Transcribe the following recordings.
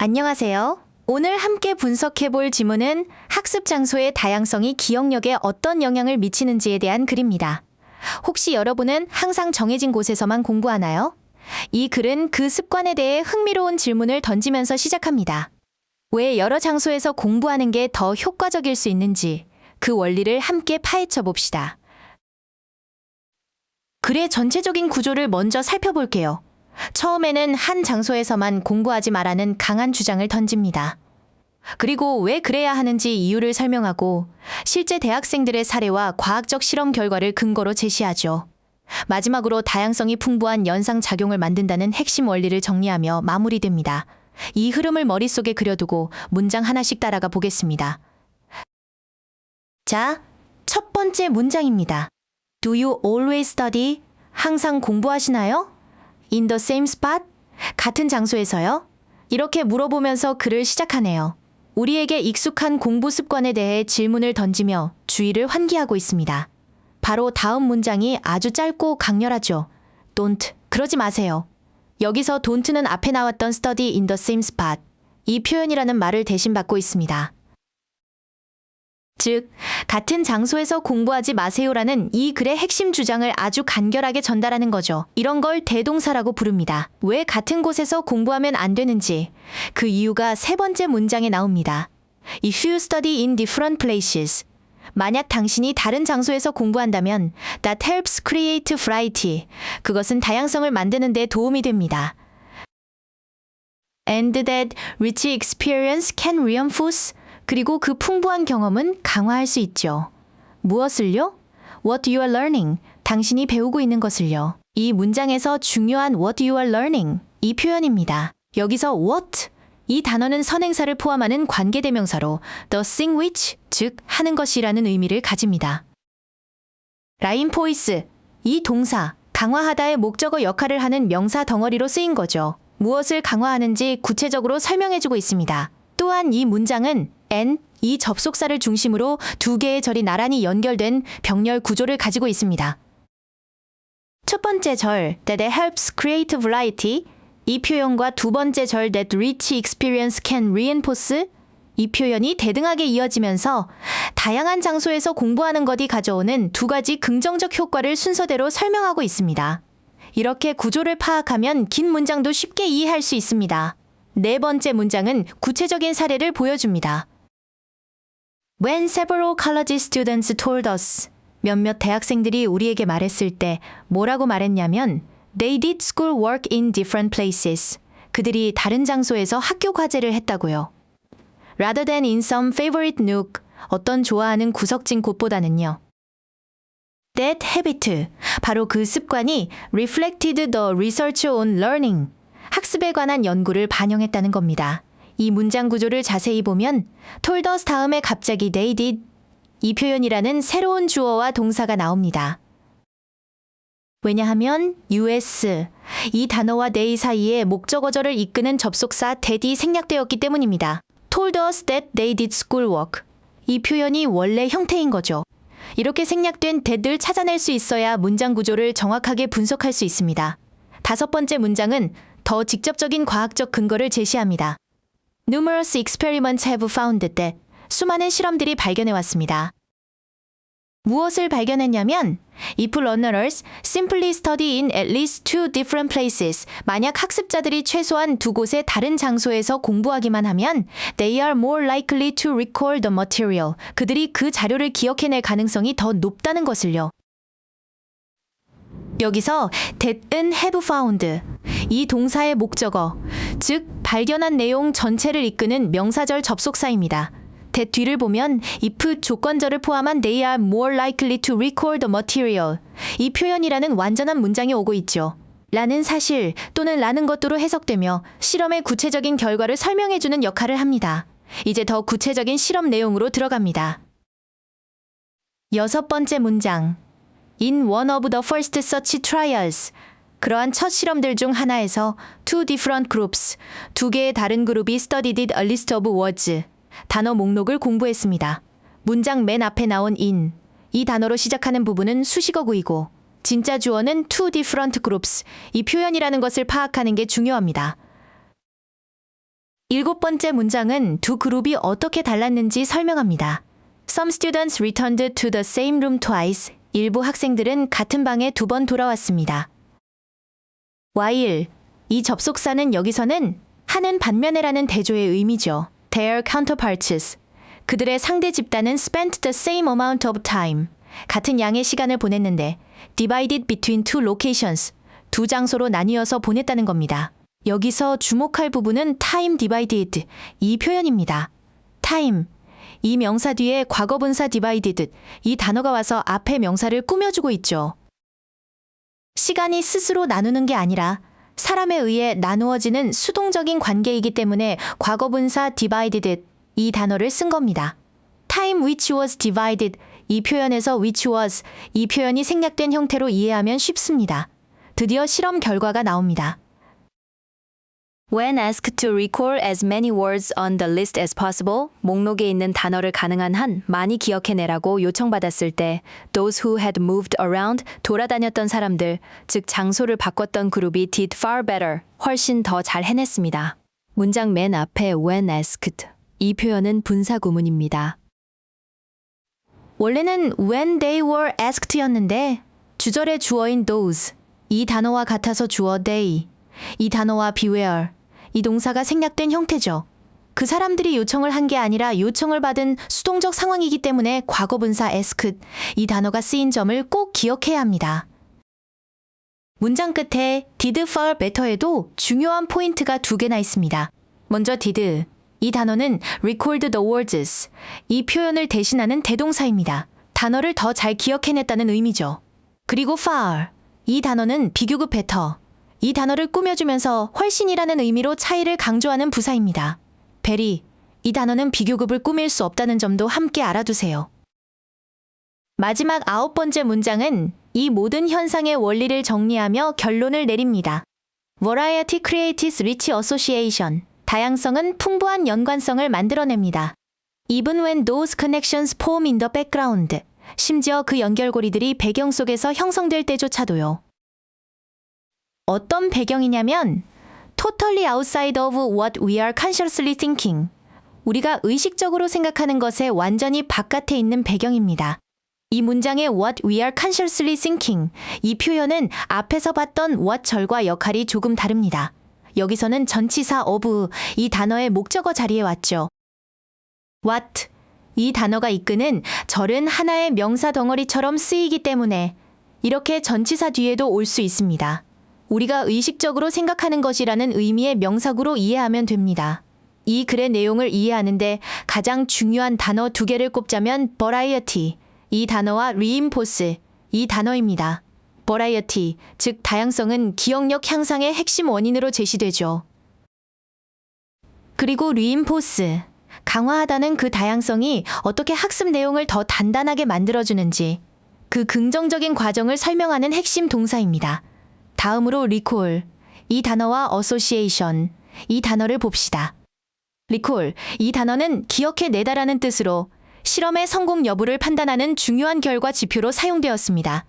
안녕하세요. 오늘 함께 분석해 볼 지문은 학습 장소의 다양성이 기억력에 어떤 영향을 미치는지에 대한 글입니다. 혹시 여러분은 항상 정해진 곳에서만 공부하나요? 이 글은 그 습관에 대해 흥미로운 질문을 던지면서 시작합니다. 왜 여러 장소에서 공부하는 게 더 효과적일 수 있는지 그 원리를 함께 파헤쳐 봅시다. 글의 전체적인 구조를 먼저 살펴볼게요. 처음에는 한 장소에서만 공부하지 말라는 강한 주장을 던집니다. 그리고 왜 그래야 하는지 이유를 설명하고 실제 대학생들의 사례와 과학적 실험 결과를 근거로 제시하죠. 마지막으로 다양성이 풍부한 연상작용을 만든다는 핵심 원리를 정리하며 마무리됩니다. 이 흐름을 머릿속에 그려두고 문장 하나씩 따라가 보겠습니다. 자, 첫 번째 문장입니다. Do you always study? 항상 공부하시나요? In the same spot? 같은 장소에서요? 이렇게 물어보면서 글을 시작하네요. 우리에게 익숙한 공부 습관에 대해 질문을 던지며 주의를 환기하고 있습니다. 바로 다음 문장이 아주 짧고 강렬하죠. Don't, 그러지 마세요. 여기서 don't는 앞에 나왔던 study in the same spot, 이 표현이라는 말을 대신 받고 있습니다. 즉, 같은 장소에서 공부하지 마세요라는 이 글의 핵심 주장을 아주 간결하게 전달하는 거죠. 이런 걸 대동사라고 부릅니다. 왜 같은 곳에서 공부하면 안 되는지 그 이유가 세 번째 문장에 나옵니다. If you study in different places, 만약 당신이 다른 장소에서 공부한다면 that helps create variety, 그것은 다양성을 만드는 데 도움이 됩니다. And that rich experience can reinforce, 그리고 그 풍부한 경험은 강화할 수 있죠. 무엇을요? What you are learning, 당신이 배우고 있는 것을요. 이 문장에서 중요한 what you are learning, 이 표현입니다. 여기서 what, 이 단어는 선행사를 포함하는 관계대명사로 the thing which, 즉 하는 것이라는 의미를 가집니다. reinforce, 이 동사, 강화하다의 목적어 역할을 하는 명사 덩어리로 쓰인 거죠. 무엇을 강화하는지 구체적으로 설명해주고 있습니다. 또한 이 문장은 and, 이 접속사를 중심으로 두 개의 절이 나란히 연결된 병렬 구조를 가지고 있습니다. 첫 번째 절, that helps create variety, 이 표현과 두 번째 절, that rich experience can reinforce, 이 표현이 대등하게 이어지면서 다양한 장소에서 공부하는 것이 가져오는 두 가지 긍정적 효과를 순서대로 설명하고 있습니다. 이렇게 구조를 파악하면 긴 문장도 쉽게 이해할 수 있습니다. 네 번째 문장은 구체적인 사례를 보여줍니다. When several college students told us, 몇몇 대학생들이 우리에게 말했을 때 뭐라고 말했냐면 They did school work in different places. 그들이 다른 장소에서 학교 과제를 했다고요. Rather than in some favorite nook, 어떤 좋아하는 구석진 곳보다는요. That habit, 바로 그 습관이 reflected the research on learning, 학습에 관한 연구를 반영했다는 겁니다. 이 문장 구조를 자세히 보면 told us 다음에 갑자기 they did, 이 표현이라는 새로운 주어와 동사가 나옵니다. 왜냐하면 US, 이 단어와 they 사이에 목적어절을 이끄는 접속사 that이 생략되었기 때문입니다. told us that they did schoolwork, 이 표현이 원래 형태인 거죠. 이렇게 생략된 that을 찾아낼 수 있어야 문장 구조를 정확하게 분석할 수 있습니다. 다섯 번째 문장은 더 직접적인 과학적 근거를 제시합니다. Numerous experiments have found that, 수많은 실험들이 발견해왔습니다. 무엇을 발견했냐면 If learners simply study in at least two different places, 만약 학습자들이 최소한 두 곳의 다른 장소에서 공부하기만 하면 They are more likely to recall the material, 그들이 그 자료를 기억해낼 가능성이 더 높다는 것을요. 여기서 that은 have found, 이 동사의 목적어, 즉 발견한 내용 전체를 이끄는 명사절 접속사입니다. that 뒤를 보면 if 조건절을 포함한 they are more likely to recall the material, 이 표현이라는 완전한 문장이 오고 있죠. 라는 사실 또는 라는 것으로 해석되며 실험의 구체적인 결과를 설명해주는 역할을 합니다. 이제 더 구체적인 실험 내용으로 들어갑니다. 여섯 번째 문장. In one of the first such trials, 그러한 첫 실험들 중 하나에서 two different groups, 두 개의 다른 그룹이 studied a list of words, 단어 목록을 공부했습니다. 문장 맨 앞에 나온 in, 이 단어로 시작하는 부분은 수식어구이고 진짜 주어는 two different groups, 이 표현이라는 것을 파악하는 게 중요합니다. 7번째 문장은 두 그룹이 어떻게 달랐는지 설명합니다. Some students returned to the same room twice. 일부 학생들은 같은 방에 2번 돌아왔습니다. while 이 접속사는 여기서는 하는 반면에라는 대조의 의미죠. Their counterparts 그들의 상대 집단은 spent the same amount of time 같은 양의 시간을 보냈는데 divided between two locations 두 장소로 나뉘어서 보냈다는 겁니다. 여기서 주목할 부분은 time divided 이 표현입니다. time 이 명사 뒤에 과거분사 divided 이 단어가 와서 앞에 명사를 꾸며주고 있죠. 시간이 스스로 나누는 게 아니라 사람에 의해 나누어지는 수동적인 관계이기 때문에 과거분사 divided 이 단어를 쓴 겁니다. time which was divided 이 표현에서 which was 이 표현이 생략된 형태로 이해하면 쉽습니다. 드디어 실험 결과가 나옵니다. When asked to recall as many words on the list as possible, 목록에 있는 단어를 가능한 한 많이 기억해내라고 요청받았을 때 those who had moved around, 돌아다녔던 사람들, 즉 장소를 바꿨던 그룹이 did far better, 훨씬 더 잘 해냈습니다. 문장 맨 앞에 when asked, 이 표현은 분사구문입니다. 원래는 when they were asked였는데 주절의 주어인 those 이 단어와 같아서 주어 they 이 단어와 beware 이 동사가 생략된 형태죠. 그 사람들이 요청을 한 게 아니라 요청을 받은 수동적 상황이기 때문에 과거분사 asked 이 단어가 쓰인 점을 꼭 기억해야 합니다. 문장 끝에 did far better에도 중요한 포인트가 2개나 있습니다. 먼저 did 이 단어는 recalled the words 이 표현을 대신하는 대동사입니다. 단어를 더 잘 기억해냈다는 의미죠. 그리고 far 이 단어는 비교급 better 이 단어를 꾸며주면서 훨씬이라는 의미로 차이를 강조하는 부사입니다. very 이 단어는 비교급을 꾸밀 수 없다는 점도 함께 알아두세요. 마지막 9번째 문장은 이 모든 현상의 원리를 정리하며 결론을 내립니다. Variety creates rich association 다양성은 풍부한 연관성을 만들어냅니다. Even when those connections form in the background 심지어 그 연결고리들이 배경 속에서 형성될 때조차도요. 어떤 배경이냐면 totally outside of what we are consciously thinking. 우리가 의식적으로 생각하는 것에 완전히 바깥에 있는 배경입니다. 이 문장의 what we are consciously thinking 이 표현은 앞에서 봤던 what 절과 역할이 조금 다릅니다. 여기서는 전치사 of 이 단어의 목적어 자리에 왔죠. what 이 단어가 이끄는 절은 하나의 명사 덩어리처럼 쓰이기 때문에 이렇게 전치사 뒤에도 올 수 있습니다. 우리가 의식적으로 생각하는 것이라는 의미의 명사구로 이해하면 됩니다. 이 글의 내용을 이해하는데 가장 중요한 단어 2개를 꼽자면 variety, 이 단어와 reinforce, 이 단어입니다. variety, 즉 다양성은 기억력 향상의 핵심 원인으로 제시되죠. 그리고 reinforce, 강화하다는 그 다양성이 어떻게 학습 내용을 더 단단하게 만들어주는지 그 긍정적인 과정을 설명하는 핵심 동사입니다. 다음으로 recall, 이 단어와 association, 이 단어를 봅시다. recall, 이 단어는 기억해내다라는 뜻으로 실험의 성공 여부를 판단하는 중요한 결과 지표로 사용되었습니다.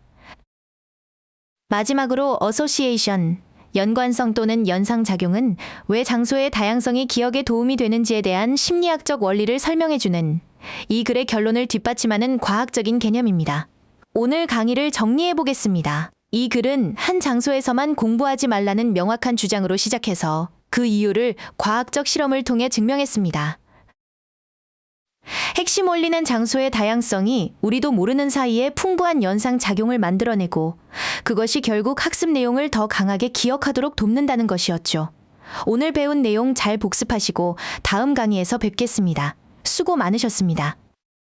마지막으로 association, 연관성 또는 연상작용은 왜 장소의 다양성이 기억에 도움이 되는지에 대한 심리학적 원리를 설명해주는 이 글의 결론을 뒷받침하는 과학적인 개념입니다. 오늘 강의를 정리해보겠습니다. 이 글은 한 장소에서만 공부하지 말라는 명확한 주장으로 시작해서 그 이유를 과학적 실험을 통해 증명했습니다. 핵심 원리는 장소의 다양성이 우리도 모르는 사이에 풍부한 연상작용을 만들어내고 그것이 결국 학습 내용을 더 강하게 기억하도록 돕는다는 것이었죠. 오늘 배운 내용 잘 복습하시고 다음 강의에서 뵙겠습니다. 수고 많으셨습니다.